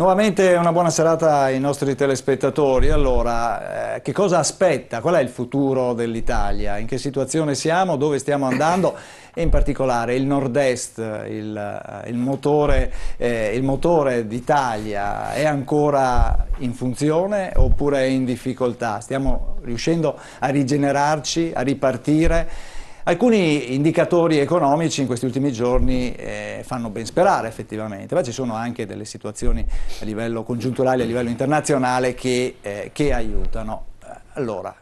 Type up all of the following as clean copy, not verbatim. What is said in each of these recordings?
Nuovamente una buona serata ai nostri telespettatori. Allora, che cosa aspetta? Qual è il futuro dell'Italia? In che situazione siamo? Dove stiamo andando? E in particolare il Nord-Est, il motore d'Italia è ancora in funzione oppure è in difficoltà? Stiamo riuscendo a rigenerarci, a ripartire? Alcuni indicatori economici in questi ultimi giorni fanno ben sperare effettivamente, ma ci sono anche delle situazioni a livello congiunturale, a livello internazionale che aiutano. Allora,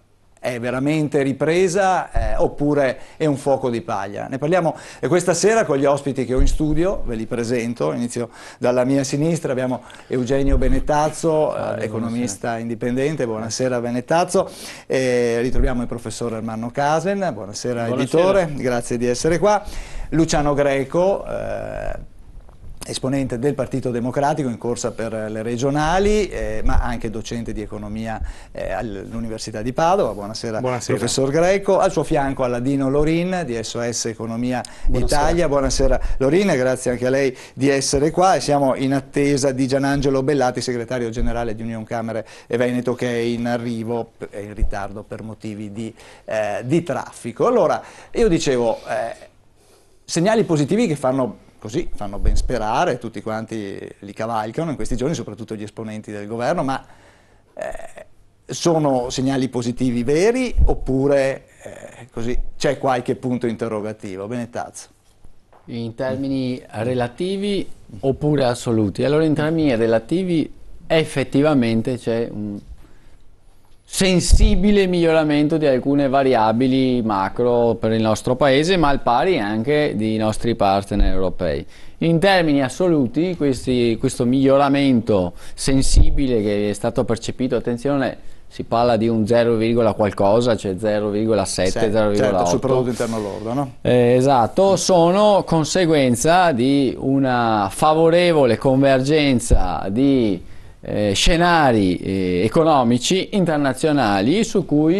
è veramente ripresa oppure è un fuoco di paglia? Ne parliamo questa sera con gli ospiti che ho in studio, ve li presento, inizio dalla mia sinistra, abbiamo Eugenio Benettazzo, economista indipendente, buonasera Benettazzo, ritroviamo il professor Ermanno Casen, buonasera editore, grazie di essere qua, Luciano Greco, esponente del Partito Democratico in corsa per le regionali, ma anche docente di economia all'Università di Padova. Buonasera, professor Greco. Al suo fianco Aladino Lorin di SOS Economia Italia. Buonasera Lorin, grazie anche a lei di essere qua. E siamo in attesa di Gianangelo Bellati, segretario generale di Union Camere e Veneto, che è in arrivo, è in ritardo per motivi di traffico. Allora, io dicevo, segnali positivi che fanno ben sperare, tutti quanti li cavalcano in questi giorni, soprattutto gli esponenti del governo, ma sono segnali positivi veri oppure c'è qualche punto interrogativo? Benettazzo. In termini relativi oppure assoluti? Allora, in termini relativi effettivamente c'è un sensibile miglioramento di alcune variabili macro per il nostro paese, ma al pari anche dei nostri partner europei. In termini assoluti, questo miglioramento sensibile che è stato percepito, attenzione, si parla di un 0, qualcosa, cioè 0,7, 0,8. Certo, sul prodotto interno lordo, no? Esatto, sono conseguenza di una favorevole convergenza di scenari economici internazionali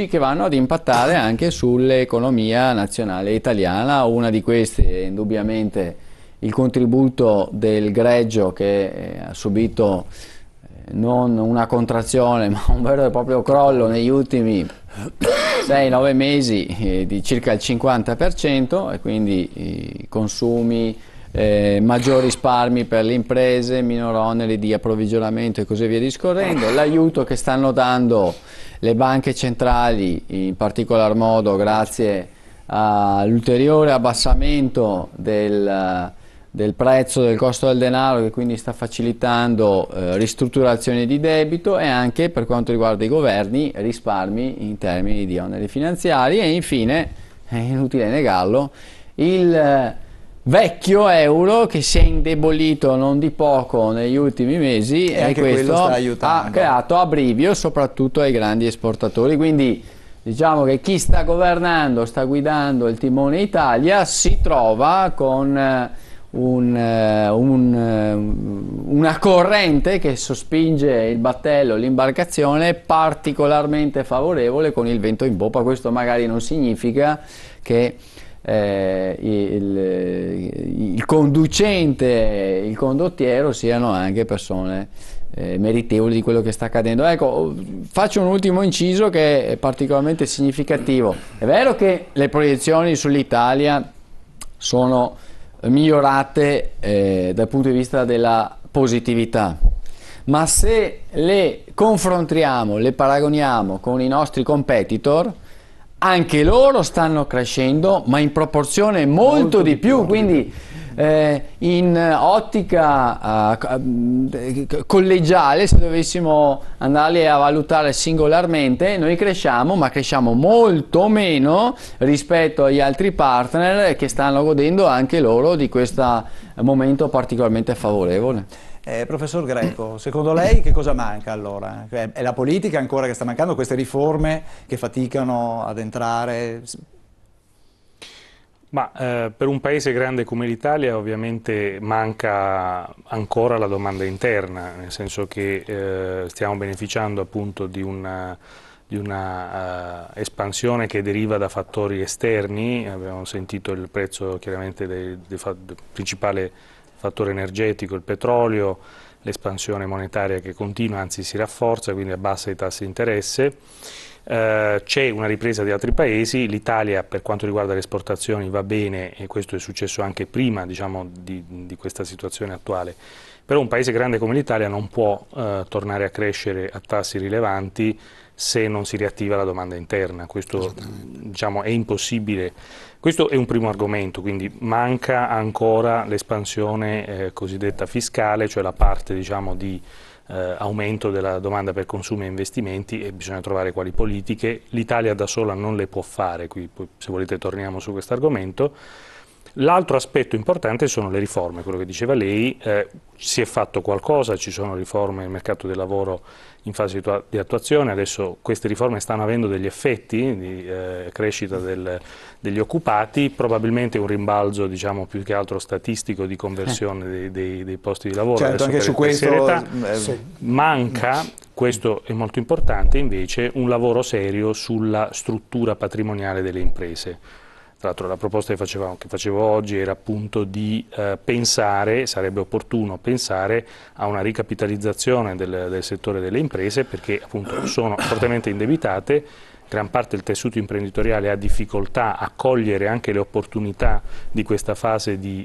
che vanno ad impattare anche sull'economia nazionale italiana. Una di queste è indubbiamente il contributo del greggio, che ha subito non una contrazione ma un vero e proprio crollo negli ultimi 6-9 mesi di circa il 50%, e quindi i consumi, maggiori risparmi per le imprese, minor oneri di approvvigionamento e così via discorrendo, l'aiuto che stanno dando le banche centrali, in particolar modo grazie all'ulteriore abbassamento del prezzo del costo del denaro, che quindi sta facilitando ristrutturazione di debito, e anche per quanto riguarda i governi risparmi in termini di oneri finanziari. E infine, è inutile negarlo, il vecchio euro che si è indebolito non di poco negli ultimi mesi, e questo ha creato abbrivio soprattutto ai grandi esportatori. Quindi diciamo che chi sta governando, sta guidando il timone Italia, si trova con una corrente che sospinge il battello, l'imbarcazione, particolarmente favorevole, con il vento in poppa. Questo magari non significa che il conducente, il condottiero siano anche persone meritevoli di quello che sta accadendo. Ecco, faccio un ultimo inciso che è particolarmente significativo. È vero che le proiezioni sull'Italia sono migliorate dal punto di vista della positività, ma se le confrontiamo, le paragoniamo con i nostri competitor, anche loro stanno crescendo, ma in proporzione molto di più. Quindi in ottica collegiale, se dovessimo andarli a valutare singolarmente, noi cresciamo, ma cresciamo molto meno rispetto agli altri partner che stanno godendo anche loro di questo momento particolarmente favorevole. Professor Greco, secondo lei che cosa manca allora? È la politica ancora che sta mancando, queste riforme che faticano ad entrare? Ma per un paese grande come l'Italia ovviamente manca ancora la domanda interna, nel senso che stiamo beneficiando appunto di una espansione che deriva da fattori esterni. Abbiamo sentito il prezzo chiaramente del principale fattore energetico, il petrolio, l'espansione monetaria che continua, anzi si rafforza, quindi abbassa i tassi di interesse. C'è una ripresa di altri paesi, l'Italia per quanto riguarda le esportazioni va bene e questo è successo anche prima, diciamo, di questa situazione attuale, però un paese grande come l'Italia non può tornare a crescere a tassi rilevanti se non si riattiva la domanda interna, questo diciamo, è impossibile. Questo è un primo argomento, quindi manca ancora l'espansione cosiddetta fiscale, cioè la parte diciamo, di aumento della domanda per consumi e investimenti, e bisogna trovare quali politiche. L'Italia da sola non le può fare, qui poi, se volete torniamo su questo argomento. L'altro aspetto importante sono le riforme, quello che diceva lei, si è fatto qualcosa, ci sono riforme nel mercato del lavoro in fase di attuazione, adesso queste riforme stanno avendo degli effetti di crescita degli occupati, probabilmente un rimbalzo diciamo, più che altro statistico di conversione dei posti di lavoro. Certo, adesso anche su questo manca, questo è molto importante invece, un lavoro serio sulla struttura patrimoniale delle imprese. Tra l'altro la proposta che facevo oggi era appunto di pensare, sarebbe opportuno pensare a una ricapitalizzazione del settore delle imprese perché appunto sono fortemente indebitate, gran parte del tessuto imprenditoriale ha difficoltà a cogliere anche le opportunità di questa fase di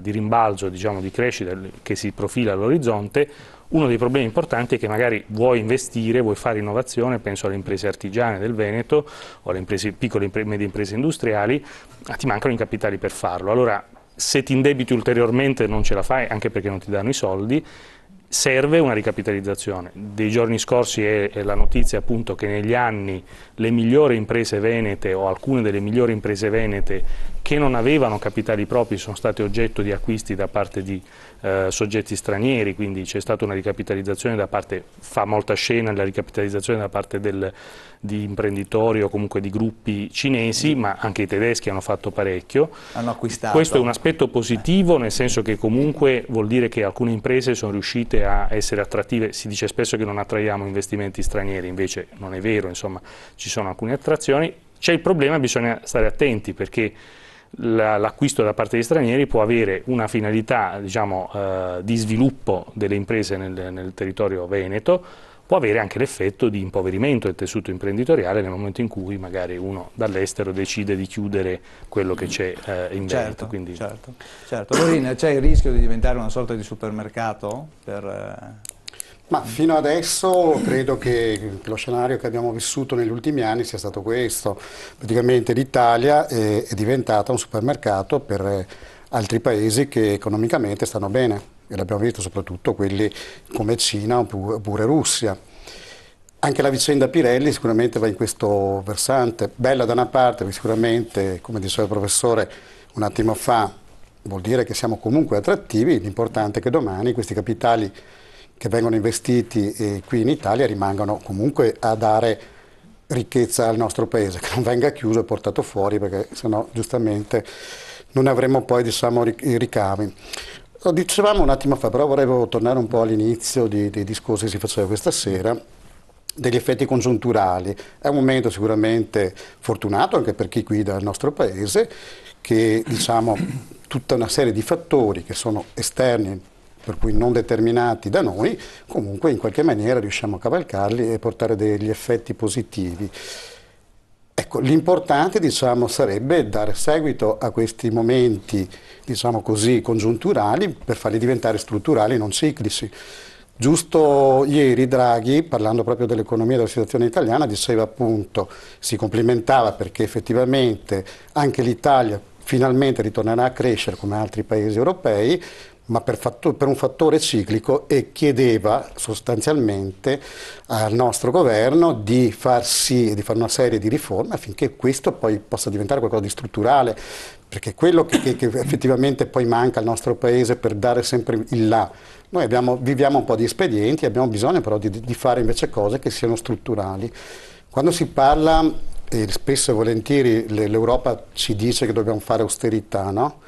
rimbalzo, diciamo, di crescita che si profila all'orizzonte. Uno dei problemi importanti è che magari vuoi investire, vuoi fare innovazione, penso alle imprese artigiane del Veneto o alle piccole e medie imprese industriali, ma ti mancano i capitali per farlo. Allora, se ti indebiti ulteriormente non ce la fai, anche perché non ti danno i soldi, serve una ricapitalizzazione. Dei giorni scorsi è la notizia appunto che negli anni le migliori imprese venete o alcune delle migliori imprese venete che non avevano capitali propri sono state oggetto di acquisti da parte di soggetti stranieri, quindi c'è stata una ricapitalizzazione da parte, fa molta scena la ricapitalizzazione da parte di imprenditori o comunque di gruppi cinesi, ma anche i tedeschi hanno fatto parecchio. Hanno acquistato. Questo è un aspetto positivo, nel senso che comunque vuol dire che alcune imprese sono riuscite a essere attrattive. Si dice spesso che non attraiamo investimenti stranieri, invece non è vero, insomma ci sono alcune attrazioni. C'è il problema, bisogna stare attenti perché l'acquisto da parte degli stranieri può avere una finalità diciamo, di sviluppo delle imprese nel territorio veneto, può avere anche l'effetto di impoverimento del tessuto imprenditoriale nel momento in cui magari uno dall'estero decide di chiudere quello che c'è in Veneto. Quindi... Certo. Lorin, c'è il rischio di diventare una sorta di supermercato per... Ma fino adesso credo che lo scenario che abbiamo vissuto negli ultimi anni sia stato questo. Praticamente l'Italia è diventata un supermercato per altri paesi che economicamente stanno bene, e l'abbiamo visto soprattutto quelli come Cina oppure Russia. Anche la vicenda Pirelli sicuramente va in questo versante, bella da una parte perché sicuramente, come diceva il professore un attimo fa, vuol dire che siamo comunque attrattivi, l'importante è che domani questi capitali che vengono investiti qui in Italia rimangano comunque a dare ricchezza al nostro paese, che non venga chiuso e portato fuori, perché sennò giustamente non avremo poi diciamo, i ricavi. Lo dicevamo un attimo fa, però volevo tornare un po' all'inizio dei discorsi che si faceva questa sera, degli effetti congiunturali. È un momento sicuramente fortunato anche per chi guida il nostro paese, che diciamo tutta una serie di fattori che sono esterni, per cui non determinati da noi, comunque in qualche maniera riusciamo a cavalcarli e portare degli effetti positivi. Ecco, l'importante diciamo, sarebbe dare seguito a questi momenti diciamo così, congiunturali per farli diventare strutturali, non ciclici. Giusto ieri Draghi, parlando proprio dell'economia e della situazione italiana, diceva appunto, si complimentava perché effettivamente anche l'Italia finalmente ritornerà a crescere come altri paesi europei, ma per un fattore ciclico, e chiedeva sostanzialmente al nostro governo di fare una serie di riforme affinché questo poi possa diventare qualcosa di strutturale, perché quello che effettivamente poi manca al nostro paese per dare sempre il là. Noi viviamo un po' di espedienti, abbiamo bisogno però di fare invece cose che siano strutturali. Quando si parla, spesso e volentieri l'Europa ci dice che dobbiamo fare austerità, no?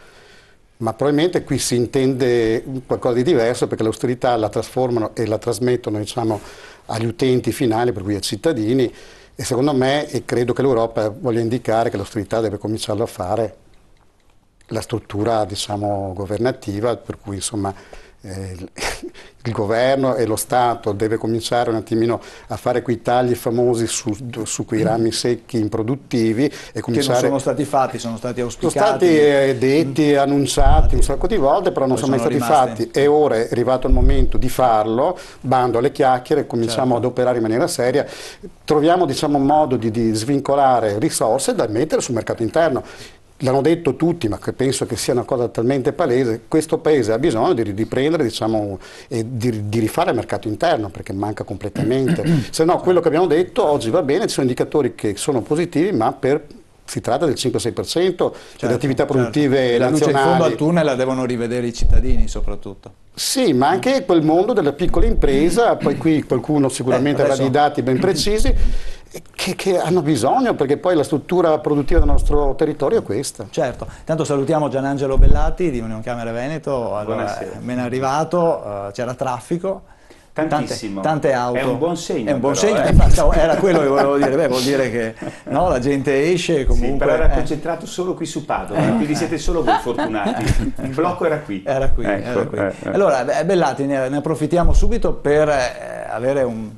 Ma probabilmente qui si intende qualcosa di diverso, perché l'austerità la trasformano e la trasmettono diciamo, agli utenti finali, per cui ai cittadini, e secondo me, e credo che l'Europa voglia indicare che l'austerità deve cominciarlo a fare la struttura, diciamo, governativa, per cui insomma il governo e lo Stato deve cominciare un attimino a fare quei tagli famosi su quei rami secchi improduttivi e cominciare... Che non sono stati fatti, sono stati auspicati. Sono stati detti, annunciati un sacco di volte, però non sono mai stati fatti, e ora è arrivato il momento di farlo, bando alle chiacchiere, cominciamo ad operare in maniera seria, troviamo, diciamo, un modo di svincolare risorse da mettere sul mercato interno. L'hanno detto tutti, ma che penso che sia una cosa talmente palese, questo Paese ha bisogno di riprendere, diciamo, e di rifare il mercato interno, perché manca completamente. Se no, quello che abbiamo detto oggi va bene, ci sono indicatori che sono positivi, ma si tratta del 5-6% delle attività produttive nazionali. La luce in fondo al tunnel la devono rivedere i cittadini soprattutto. Sì, ma anche quel mondo della piccola impresa, poi qui qualcuno sicuramente avrà dei dati ben precisi, che hanno bisogno, perché poi la struttura produttiva del nostro territorio è questa. Certo, intanto salutiamo Gianangelo Bellati di Unioncamere Veneto, allora, appena arrivato, c'era traffico. Tantissimo. Tante auto. È un buon segno. È un buon segno, era quello che volevo dire. Beh, vuol dire che no, la gente esce comunque. Sì, però era concentrato solo qui su Padova, quindi siete solo voi fortunati. Il blocco era qui. Era qui. Ecco, era qui. Allora, Bellati, ne approfittiamo subito per avere un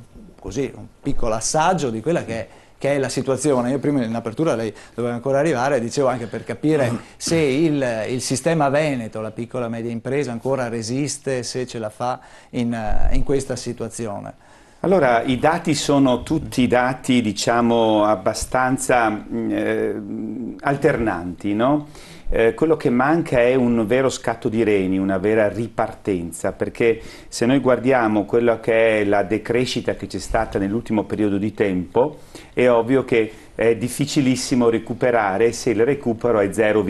piccolo assaggio di quella che è la situazione. Io prima in apertura, lei doveva ancora arrivare, dicevo anche per capire se il sistema Veneto, la piccola e media impresa ancora resiste, se ce la fa in questa situazione. Allora, i dati sono tutti dati, diciamo, abbastanza alternanti, no? Quello che manca è un vero scatto di reni, una vera ripartenza, perché se noi guardiamo quello che è la decrescita che c'è stata nell'ultimo periodo di tempo, è ovvio che è difficilissimo recuperare se il recupero è 0,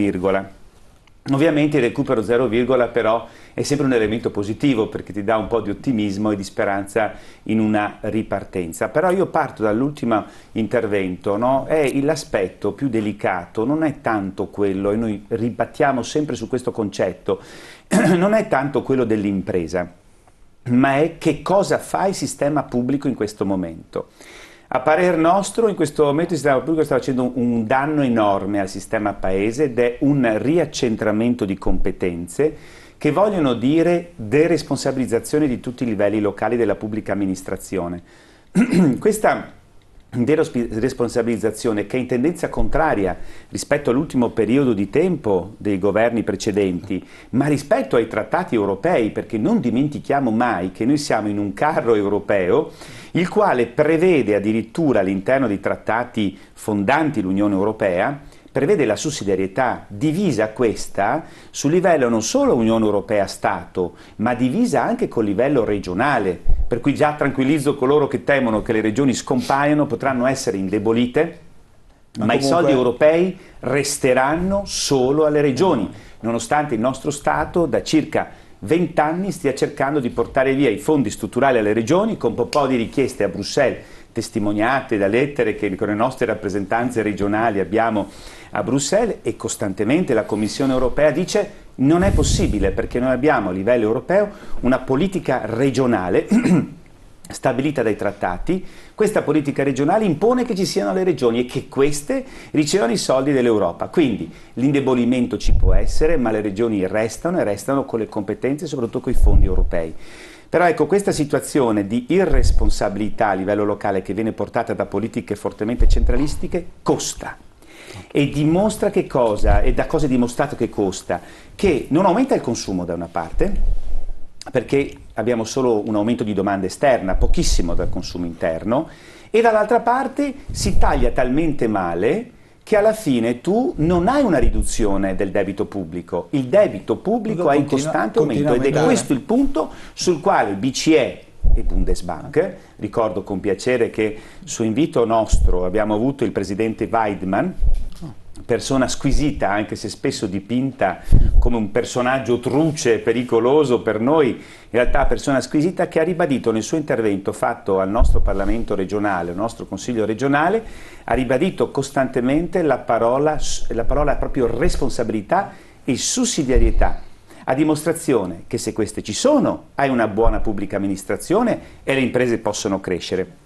ovviamente il recupero 0, però è sempre un elemento positivo, perché ti dà un po' di ottimismo e di speranza in una ripartenza. Però io parto dall'ultimo intervento, no? L'aspetto più delicato non è tanto quello, e noi ribattiamo sempre su questo concetto, non è tanto quello dell'impresa, ma è che cosa fa il sistema pubblico in questo momento. A parer nostro, in questo momento il sistema pubblico sta facendo un danno enorme al sistema paese, ed è un riaccentramento di competenze che vogliono dire deresponsabilizzazione di tutti i livelli locali della pubblica amministrazione. Questa deresponsabilizzazione, che è in tendenza contraria rispetto all'ultimo periodo di tempo dei governi precedenti, ma rispetto ai trattati europei, perché non dimentichiamo mai che noi siamo in un carro europeo, il quale prevede addirittura all'interno dei trattati fondanti l'Unione Europea, prevede la sussidiarietà, divisa questa sul livello non solo Unione Europea-Stato, ma divisa anche col livello regionale, per cui già tranquillizzo coloro che temono che le regioni scompaiano, potranno essere indebolite, ma i soldi europei resteranno solo alle regioni, nonostante il nostro Stato da circa 20 anni stia cercando di portare via i fondi strutturali alle regioni con un po' di richieste a Bruxelles, testimoniate da lettere che con le nostre rappresentanze regionali abbiamo a Bruxelles, e costantemente la Commissione europea dice non è possibile, perché noi abbiamo a livello europeo una politica regionale stabilita dai trattati. Questa politica regionale impone che ci siano le regioni e che queste ricevano i soldi dell'Europa. Quindi l'indebolimento ci può essere, ma le regioni restano, e restano con le competenze e soprattutto con i fondi europei. Però ecco, questa situazione di irresponsabilità a livello locale che viene portata da politiche fortemente centralistiche costa. E dimostra che cosa? E da cosa è dimostrato che costa? Che non aumenta il consumo da una parte, perché abbiamo solo un aumento di domanda esterna, pochissimo dal consumo interno, e dall'altra parte si taglia talmente male che alla fine tu non hai una riduzione del debito pubblico, il debito pubblico è in costante aumento, ed è questo il punto sul quale il BCE e Bundesbank, ricordo con piacere che su invito nostro abbiamo avuto il presidente Weidmann, persona squisita, anche se spesso dipinta come un personaggio truce, pericoloso per noi, in realtà persona squisita, che ha ribadito nel suo intervento fatto al nostro Parlamento regionale, al nostro Consiglio regionale, ha ribadito costantemente la parola proprio responsabilità e sussidiarietà, a dimostrazione che se queste ci sono, hai una buona pubblica amministrazione e le imprese possono crescere.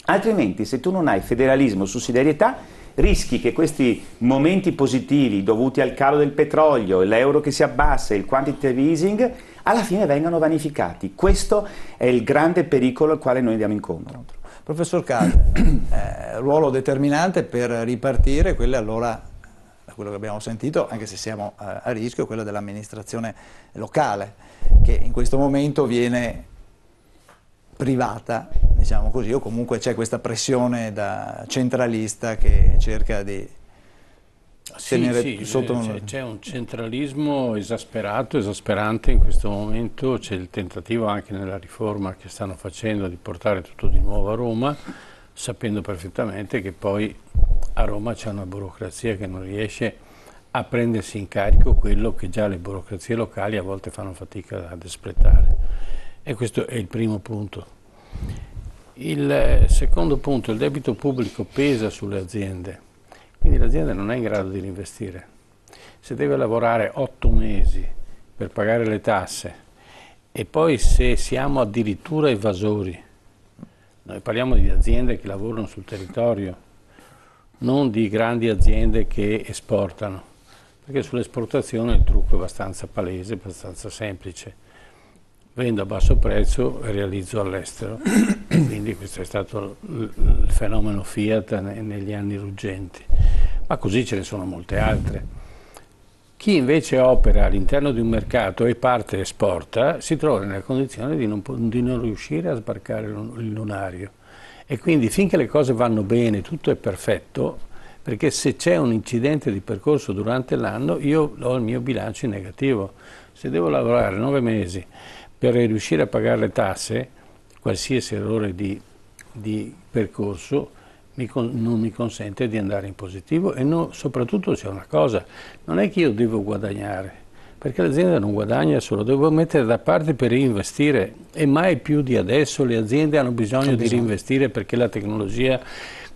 Altrimenti, se tu non hai federalismo, sussidiarietà, rischi che questi momenti positivi dovuti al calo del petrolio, l'euro che si abbassa, il quantitative easing, alla fine vengano vanificati. Questo è il grande pericolo al quale noi andiamo incontro. Professor Case, ruolo determinante per ripartire, quella allora, da quello che abbiamo sentito, anche se siamo a rischio, quella dell'amministrazione locale, che in questo momento viene privata, diciamo così, o comunque c'è questa pressione da centralista che cerca di tenere sotto... C'è un centralismo esasperato, esasperante in questo momento, c'è il tentativo anche nella riforma che stanno facendo di portare tutto di nuovo a Roma, sapendo perfettamente che poi a Roma c'è una burocrazia che non riesce a prendersi in carico quello che già le burocrazie locali a volte fanno fatica ad espletare. E questo è il primo punto. Il secondo punto, il debito pubblico pesa sulle aziende, quindi l'azienda non è in grado di reinvestire. Se deve lavorare 8 mesi per pagare le tasse e poi se siamo addirittura evasori, noi parliamo di aziende che lavorano sul territorio, non di grandi aziende che esportano, perché sull'esportazione il trucco è abbastanza palese, abbastanza semplice. Vendo a basso prezzo e realizzo all'estero. Quindi questo è stato il fenomeno Fiat negli anni ruggenti. Ma così ce ne sono molte altre. Chi invece opera all'interno di un mercato e parte esporta si trova nella condizione di non riuscire a sbarcare il lunario. E quindi finché le cose vanno bene, tutto è perfetto, perché se c'è un incidente di percorso durante l'anno io ho il mio bilancio in negativo. Se devo lavorare 9 mesi per riuscire a pagare le tasse, qualsiasi errore di percorso non mi consente di andare in positivo e soprattutto c'è una cosa, non è che io devo guadagnare, perché l'azienda non guadagna solo, devo mettere da parte per reinvestire e mai più di adesso le aziende hanno bisogno di reinvestire perché la tecnologia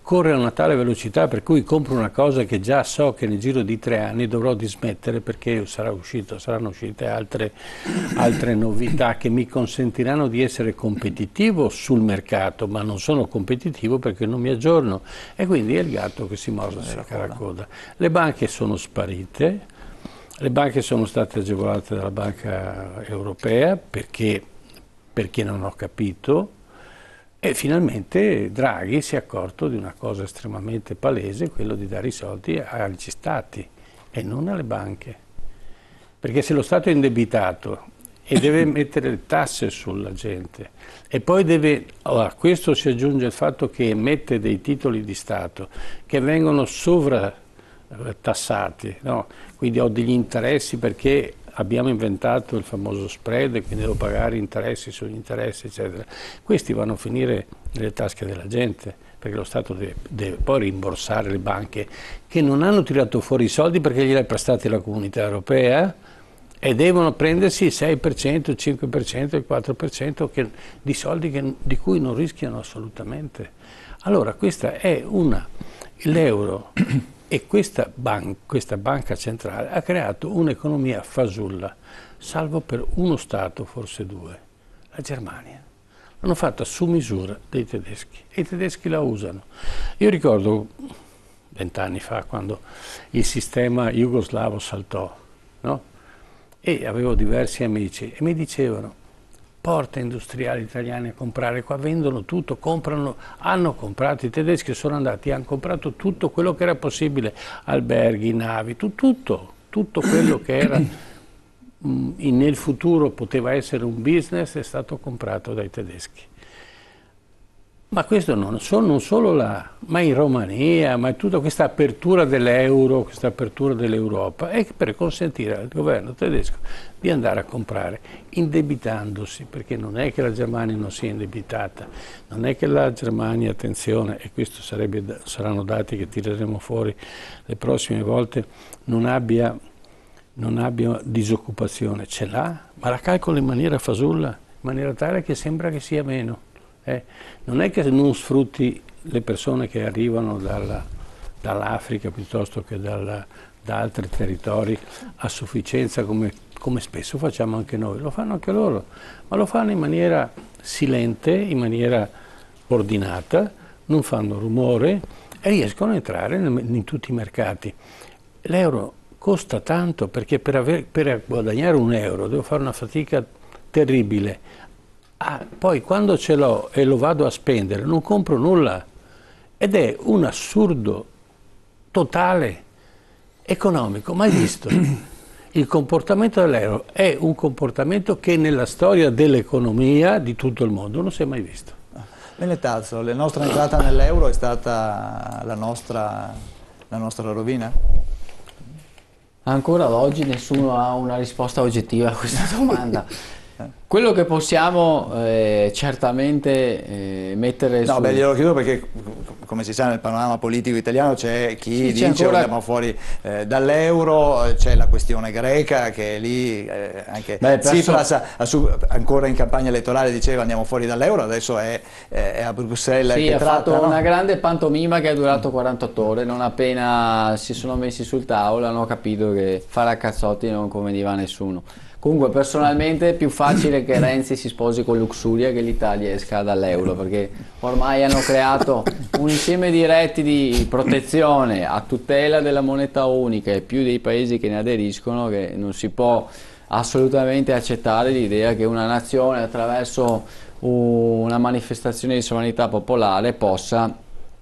corre a una tale velocità per cui compro una cosa che già so che nel giro di 3 anni dovrò dismettere perché saranno uscite altre novità che mi consentiranno di essere competitivo sul mercato, ma non sono competitivo perché non mi aggiorno e quindi è il gatto che si morde la coda. Le banche sono sparite, le banche sono state agevolate dalla Banca Europea perché non ho capito. E finalmente Draghi si è accorto di una cosa estremamente palese, quello di dare i soldi agli stati e non alle banche. Perché se lo Stato è indebitato e deve mettere le tasse sulla gente e poi a questo si aggiunge il fatto che emette dei titoli di Stato che vengono sovratassati, no? Quindi ho degli interessi perché abbiamo inventato il famoso spread e quindi devo pagare interessi sugli interessi, eccetera. Questi vanno a finire nelle tasche della gente, perché lo Stato deve poi rimborsare le banche che non hanno tirato fuori i soldi perché glieli ha prestati la Comunità Europea e devono prendersi il 6%, il 5%, il 4% di soldi di cui non rischiano assolutamente. Allora questa è l'euro. E questa banca centrale ha creato un'economia fasulla, salvo per uno Stato, forse 2, la Germania. L'hanno fatta su misura dei tedeschi e i tedeschi la usano. Io ricordo 20 anni fa quando il sistema jugoslavo saltò, no? E avevo diversi amici e mi dicevano: porta industriali italiani a comprare, qua vendono tutto, hanno comprato, i tedeschi sono andati, hanno comprato tutto quello che era possibile, alberghi, navi, tutto quello che era nel futuro poteva essere un business è stato comprato dai tedeschi. Ma questo non solo là, ma in Romania, ma tutta questa apertura dell'euro, questa apertura dell'Europa, è per consentire al governo tedesco di andare a comprare, indebitandosi, perché non è che la Germania non sia indebitata, non è che la Germania, attenzione, e questo saranno dati che tireremo fuori le prossime volte, non abbia disoccupazione, ce l'ha, ma la calcola in maniera fasulla, in maniera tale che sembra che sia meno. Non è che non sfrutti le persone che arrivano dall'Africa piuttosto che da altri territori a sufficienza come spesso facciamo anche noi, lo fanno anche loro, ma lo fanno in maniera silente, in maniera ordinata, non fanno rumore e riescono a entrare in tutti i mercati. L'euro costa tanto perché per guadagnare un euro devo fare una fatica terribile. Poi quando ce l'ho e lo vado a spendere non compro nulla ed è un assurdo totale economico, mai visto. Il comportamento dell'euro è un comportamento che nella storia dell'economia di tutto il mondo non si è mai visto. Bene Tazzo, la nostra entrata nell'euro è stata la nostra rovina? Ancora ad oggi nessuno ha una risposta oggettiva a questa domanda. Quello che possiamo certamente mettere su... No, beh, glielo chiedo perché, come si sa, nel panorama politico italiano c'è chi dice che andiamo fuori dall'euro, c'è la questione greca che lì anche Tsipras ancora in campagna elettorale diceva andiamo fuori dall'euro, adesso è a Bruxelles sì, che ha tratta, fatto no? una grande pantomima che è durato 48 ore, non appena si sono messi sul tavolo hanno capito che fare a cazzotti non conveniva a nessuno. Comunque personalmente è più facile che Renzi si sposi con Luxuria che l'Italia esca dall'euro, perché ormai hanno creato un insieme di retti di protezione a tutela della moneta unica e più dei paesi che ne aderiscono, che non si può assolutamente accettare l'idea che una nazione attraverso una manifestazione di sovranità popolare possa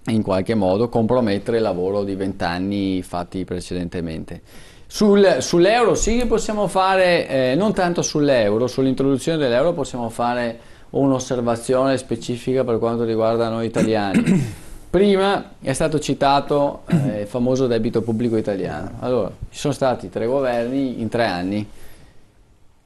in qualche modo compromettere il lavoro di 20 anni fatti precedentemente. Sull'euro sì che possiamo fare, non tanto sull'euro, sull'introduzione dell'euro possiamo fare un'osservazione specifica per quanto riguarda noi italiani. Prima è stato citato il famoso debito pubblico italiano. Allora, ci sono stati 3 governi in 3 anni.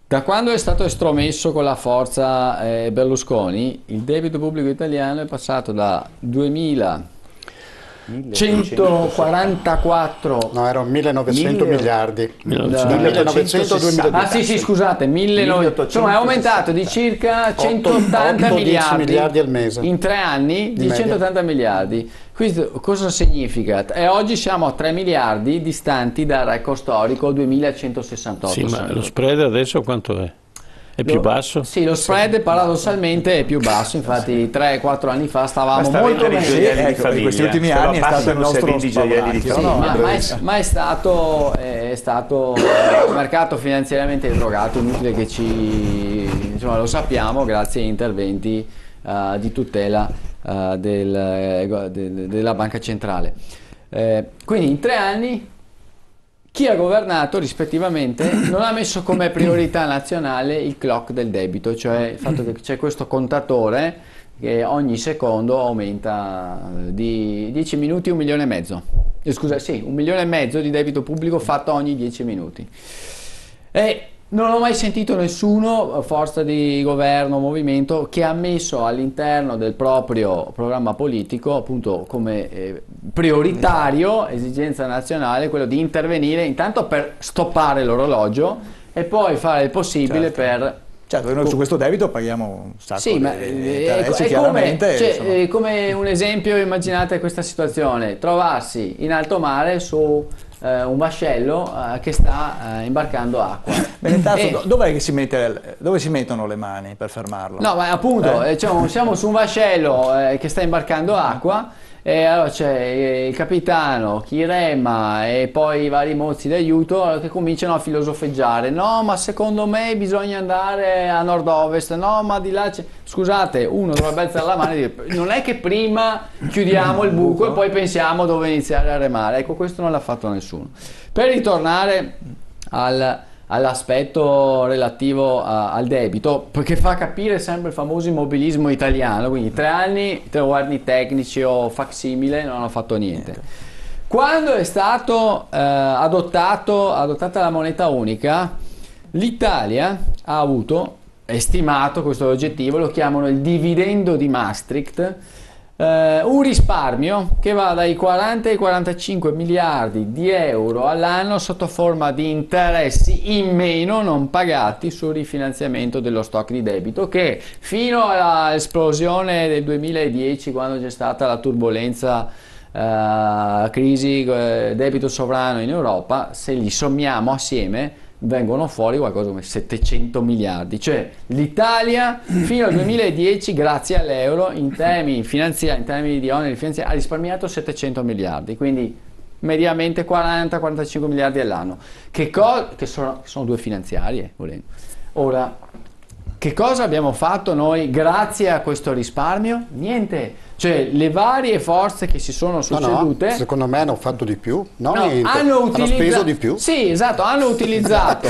Da quando è stato estromesso con la forza Berlusconi, il debito pubblico italiano è passato da 1.144 no, erano 1900 miliardi. 1900 2010. Ah sì, scusate, 1900, insomma è aumentato di circa 180 miliardi al mese. in 3 anni, di 180 miliardi. Questo cosa significa? E oggi siamo a 3 miliardi distanti dal record storico 2168. Sì, ma lo spread adesso quanto è? È più basso? Sì, lo spread paradossalmente è più basso, infatti 3-4 anni fa stavamo molto meglio. Sì, ecco, in questi ultimi anni è stato il nostro ma è stato un mercato finanziariamente drogato, inutile che insomma, lo sappiamo grazie agli interventi di tutela della banca centrale. Quindi in 3 anni chi ha governato rispettivamente non ha messo come priorità nazionale il clock del debito, cioè il fatto che c'è questo contatore che ogni secondo aumenta di 10 minuti 1,5 milioni. Scusa, sì, 1,5 milioni di debito pubblico fatto ogni 10 minuti. E non ho mai sentito nessuno, forza di governo, movimento, che ha messo all'interno del proprio programma politico, appunto come prioritario, esigenza nazionale, quello di intervenire intanto per stoppare l'orologio e poi fare il possibile per... Certo, noi su questo debito paghiamo un sacco sì, di interessi, chiaramente. Come un esempio, immaginate questa situazione, trovarsi in alto mare su un vascello che sta imbarcando acqua. Benedetto, dove si mettono le mani per fermarlo? No, ma appunto, siamo su un vascello che sta imbarcando acqua e allora c'è il capitano, chi rema e poi i vari mozzi d'aiuto che cominciano a filosofeggiare. No, ma secondo me bisogna andare a nord-ovest, no, ma di là c'è... Scusate, uno dovrebbe alzare la mano e dire non è che prima chiudiamo il buco e poi pensiamo dove iniziare a remare. Ecco, questo non l'ha fatto nessuno. Per ritornare all'aspetto relativo al debito, perché fa capire sempre il famoso immobilismo italiano, quindi 3 anni, 3 governi tecnici o facsimile non hanno fatto niente. Quando è stato adottata la moneta unica, l'Italia ha avuto, è stimato questo oggettivo, lo chiamano il dividendo di Maastricht, un risparmio che va dai 40 ai 45 miliardi di euro all'anno sotto forma di interessi in meno non pagati sul rifinanziamento dello stock di debito, che fino all'esplosione del 2010, quando c'è stata la turbolenza, crisi debito sovrano in Europa, se li sommiamo assieme vengono fuori qualcosa come 700 miliardi, cioè l'Italia fino al 2010 grazie all'euro in termini finanziari, in termini di oneri finanziari ha risparmiato 700 miliardi, quindi mediamente 40-45 miliardi all'anno, che sono due finanziarie volendo. Ora, che cosa abbiamo fatto noi grazie a questo risparmio? Niente. Cioè le varie forze che si sono succedute, no, secondo me hanno fatto di più, hanno speso di più. Sì, esatto, hanno utilizzato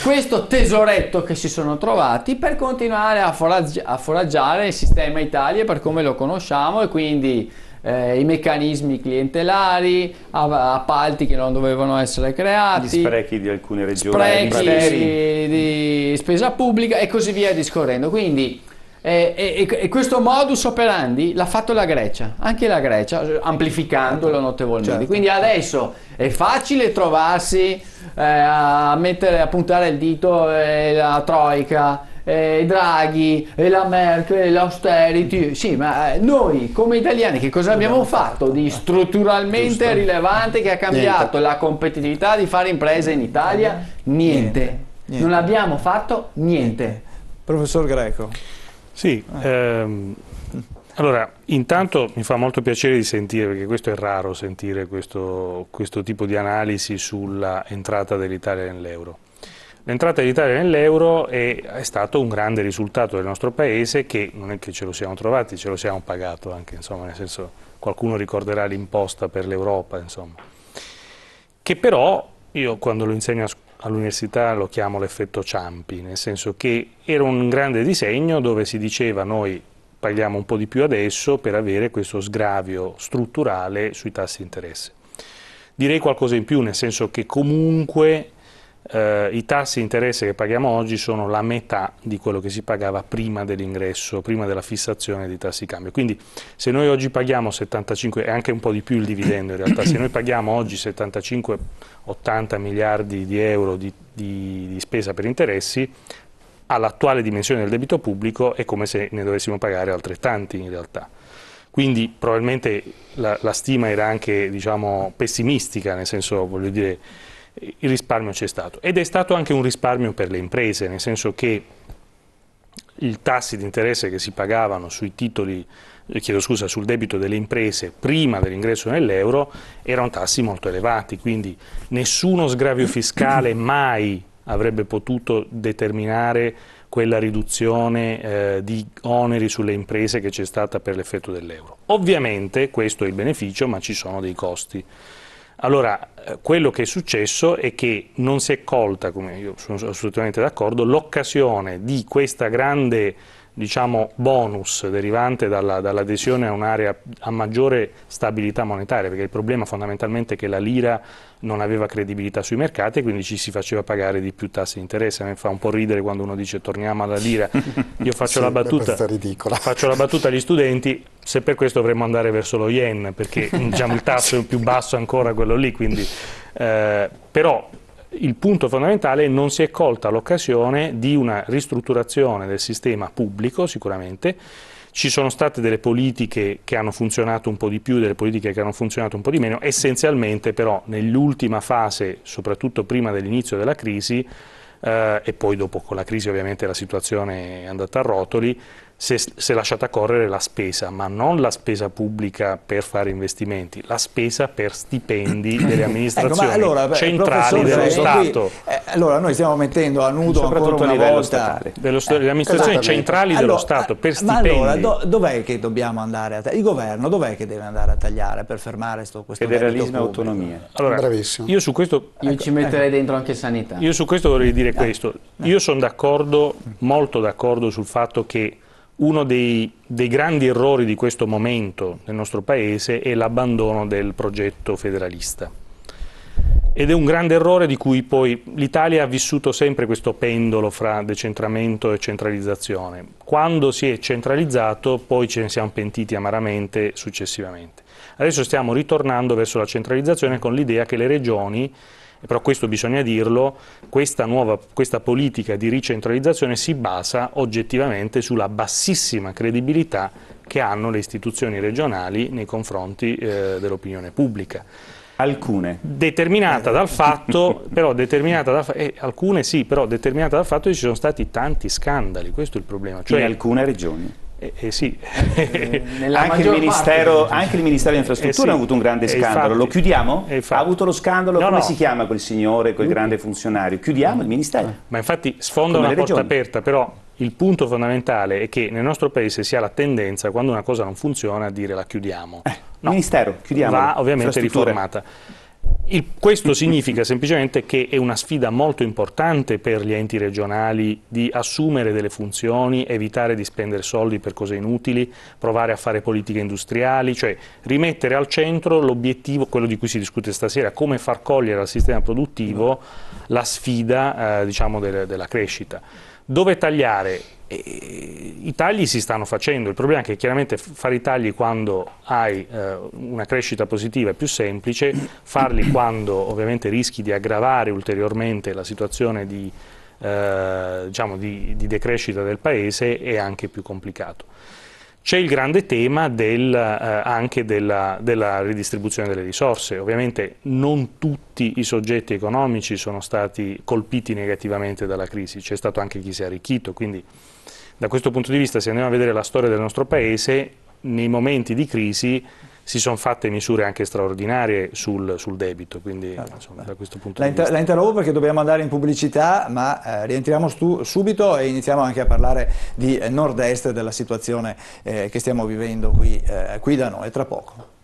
questo tesoretto che si sono trovati per continuare a foraggiare il sistema Italia per come lo conosciamo, e quindi i meccanismi clientelari, appalti che non dovevano essere creati, gli sprechi di alcune regioni, sprechi di spesa pubblica e così via discorrendo. Quindi e questo modus operandi l'ha fatto la Grecia, anche la Grecia, amplificandolo notevolmente. Certo. Quindi adesso è facile trovarsi a puntare il dito la Troica, Draghi, la Merkel, l'austerity. Sì, ma noi come italiani che cosa abbiamo fatto di strutturalmente rilevante che ha cambiato la competitività di fare imprese in Italia? Niente. Non abbiamo fatto niente. Professor Greco. Sì, allora intanto mi fa molto piacere di sentire, perché questo è raro sentire questo tipo di analisi sulla entrata dell'Italia nell'euro. L'entrata dell'Italia nell'euro è stato un grande risultato del nostro paese, che non è che ce lo siamo trovati, ce lo siamo pagato anche, insomma, nel senso, qualcuno ricorderà l'imposta per l'Europa, insomma, che però io quando lo insegno all'università lo chiamo l'effetto Ciampi, nel senso che era un grande disegno dove si diceva noi paghiamo un po' di più adesso per avere questo sgravio strutturale sui tassi di interesse. Direi qualcosa in più, nel senso che comunque i tassi di interesse che paghiamo oggi sono la metà di quello che si pagava prima dell'ingresso, prima della fissazione dei tassi di cambio. Quindi se noi oggi paghiamo 75, e anche un po' di più il dividendo in realtà, se noi paghiamo oggi 75-80 miliardi di euro di spesa per interessi, all'attuale dimensione del debito pubblico è come se ne dovessimo pagare altrettanti in realtà. Quindi probabilmente la stima era anche, diciamo, pessimistica, nel senso, voglio dire, il risparmio c'è stato, ed è stato anche un risparmio per le imprese, nel senso che i tassi di interesse che si pagavano sui titoli, sul debito delle imprese prima dell'ingresso nell'euro erano tassi molto elevati, quindi nessuno sgravio fiscale mai avrebbe potuto determinare quella riduzione di oneri sulle imprese che c'è stata per l'effetto dell'euro. Ovviamente questo è il beneficio, ma ci sono dei costi. Allora, quello che è successo è che non si è colta, come io sono assolutamente d'accordo, l'occasione di questa grande, diciamo, bonus derivante dall'adesione a un'area a maggiore stabilità monetaria, perché il problema fondamentalmente è che la lira non aveva credibilità sui mercati e quindi ci si faceva pagare di più tassi di interesse. A me fa un po' ridere quando uno dice torniamo alla lira. Io faccio la battuta agli studenti, se per questo dovremmo andare verso lo yen, perché diciamo, il tasso è più basso ancora quello lì, quindi, però il punto fondamentale è che non si è colta l'occasione di una ristrutturazione del sistema pubblico, sicuramente. Ci sono state delle politiche che hanno funzionato un po' di più, delle politiche che hanno funzionato un po' di meno, essenzialmente però nell'ultima fase, soprattutto prima dell'inizio della crisi, e poi dopo con la crisi ovviamente la situazione è andata a rotoli, si è lasciata correre la spesa, ma non la spesa pubblica per fare investimenti, la spesa per stipendi delle amministrazioni centrali dello Stato. Allora noi stiamo mettendo a nudo ancora una volta delle amministrazioni centrali dello Stato per stipendi. Ma allora dov'è che dobbiamo andare a tagliare? Il governo dov'è che deve andare a tagliare per fermare questo federalismo e autonomia? Allora, bravissimo. Io su questo ci metterei dentro anche sanità. Io su questo vorrei dire questo. Io sono d'accordo, molto d'accordo sul fatto che uno dei grandi errori di questo momento nel nostro Paese è l'abbandono del progetto federalista. Ed è un grande errore di cui poi l'Italia ha vissuto sempre questo pendolo fra decentramento e centralizzazione. Quando si è centralizzato poi ce ne siamo pentiti amaramente successivamente. Adesso stiamo ritornando verso la centralizzazione con l'idea che le regioni, però questo bisogna dirlo, questa politica di ricentralizzazione si basa oggettivamente sulla bassissima credibilità che hanno le istituzioni regionali nei confronti dell'opinione pubblica. Alcune. Determinata dal fatto, alcune sì, però determinata dal fatto che ci sono stati tanti scandali, questo è il problema. Cioè, in alcune regioni. Sì. Anche il Ministero delle Infrastrutture ha avuto un grande scandalo. Infatti, lo chiudiamo? Ha avuto lo scandalo? No, come si chiama quel signore, quel grande funzionario? Chiudiamo il Ministero. Ma infatti sfonda una porta aperta, però il punto fondamentale è che nel nostro paese si ha la tendenza, quando una cosa non funziona, a dire la chiudiamo. No, Ministero, chiudiamo. Va ovviamente riformata. Questo significa semplicemente che è una sfida molto importante per gli enti regionali di assumere delle funzioni, evitare di spendere soldi per cose inutili, provare a fare politiche industriali, cioè rimettere al centro l'obiettivo, quello di cui si discute stasera, come far cogliere al sistema produttivo la sfida diciamo della crescita. Dove tagliare? I tagli si stanno facendo, il problema è che chiaramente fare i tagli quando hai una crescita positiva è più semplice, farli quando ovviamente rischi di aggravare ulteriormente la situazione di decrescita del paese è anche più complicato. C'è il grande tema anche della ridistribuzione delle risorse. Ovviamente non tutti i soggetti economici sono stati colpiti negativamente dalla crisi, c'è stato anche chi si è arricchito, quindi da questo punto di vista, se andiamo a vedere la storia del nostro Paese, nei momenti di crisi si sono fatte misure anche straordinarie sul debito, quindi insomma, da questo punto di vista. La interrompo perché dobbiamo andare in pubblicità, ma rientriamo subito e iniziamo anche a parlare di nord-est, della situazione che stiamo vivendo qui da noi, tra poco.